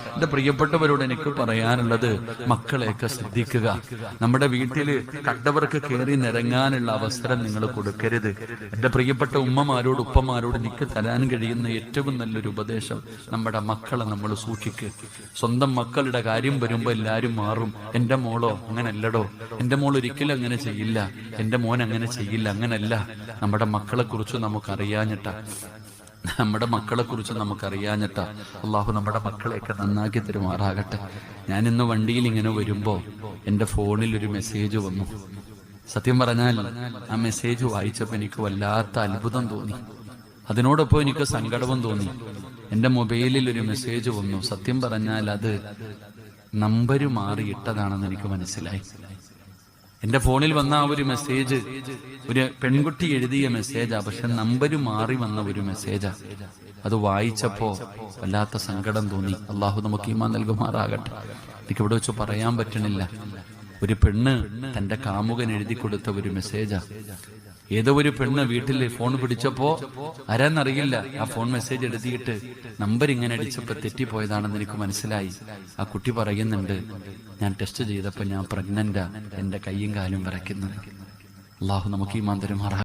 എന്റെ പ്രിയപ്പെട്ടവരോട് എനിക്ക് പറയാനുള്ളത്, മക്കളെയൊക്കെ ശ്രദ്ധിക്കുക. നമ്മുടെ വീട്ടിൽ കണ്ടവർക്ക് കയറി നിരങ്ങാനുള്ള അവസരം നിങ്ങൾ കൊടുക്കരുത്. എന്റെ പ്രിയപ്പെട്ട ഉമ്മമാരോട് ഉപ്പമാരോട് എനിക്ക് തരാൻ കഴിയുന്ന ഏറ്റവും നല്ലൊരു ഉപദേശം, നമ്മുടെ മക്കളെ നമ്മൾ സൂക്ഷിക്കുക. സ്വന്തം മക്കളുടെ കാര്യം വരുമ്പോ എല്ലാരും മാറും. എന്റെ മോളോ അങ്ങനല്ലടോ, എന്റെ മോൾ ഒരിക്കലും അങ്ങനെ ചെയ്യില്ല, എന്റെ മോൻ അങ്ങനെ ചെയ്യില്ല. അങ്ങനല്ല. നമ്മുടെ മക്കളെ കുറിച്ച് നമുക്കറിയാഞ്ഞിട്ടാ, അള്ളാഹു നമ്മുടെ മക്കളെയൊക്കെ നന്നാക്കി തരുമാറാകട്ടെ. ഞാൻ ഇന്ന് വണ്ടിയിൽ ഇങ്ങനെ വരുമ്പോ എന്റെ ഫോണിൽ ഒരു മെസ്സേജ് വന്നു. സത്യം പറഞ്ഞാൽ ആ മെസ്സേജ് വായിച്ചപ്പോ എനിക്ക് വല്ലാത്ത അത്ഭുതം തോന്നി, അതിനോടൊപ്പം എനിക്ക് സങ്കടവും തോന്നി. എന്റെ മൊബൈലിൽ ഒരു മെസ്സേജ് വന്നു. സത്യം പറഞ്ഞാൽ അത് നമ്പര് മാറിയിട്ടതാണെന്ന് എനിക്ക് മനസ്സിലായി. എന്റെ ഫോണിൽ വന്ന ആ ഒരു മെസ്സേജ് ഒരു പെൺകുട്ടി എഴുതിയ മെസ്സേജാ, പക്ഷെ നമ്പര് മാറി വന്ന ഒരു മെസ്സേജാ. അത് വായിച്ചപ്പോ വല്ലാത്ത സങ്കടം തോന്നി. അള്ളാഹു നമുക്ക് ഈമാൻ നൽകുമാറാകട്ടെ. എനിക്കിവിടെ വെച്ച് പറയാൻ പറ്റണില്ല. ഒരു പെണ്ണ് തന്റെ കാമുകൻ എഴുതി കൊടുത്ത ഒരു മെസ്സേജാ. ഏതോ ഒരു പെണ്ണ് വീട്ടിൽ ഫോൺ പിടിച്ചപ്പോ ആരാന്നറിയില്ല, ആ ഫോൺ മെസ്സേജ് എഴുതിയിട്ട് നമ്പർ ഇങ്ങനെ അടിച്ചപ്പോ തെറ്റിപ്പോയതാണെന്ന് എനിക്ക് മനസ്സിലായി. ആ കുട്ടി പറയുന്നുണ്ട്, ഞാൻ ടെസ്റ്റ് ചെയ്തപ്പോ ഞാൻ പ്രഗ്നന്റാ, എന്റെ കൈയും കാലും വിറയ്ക്കുന്നത്. അള്ളാഹു നമുക്ക് ഈമാൻ തരുമാറാകട്ടെ.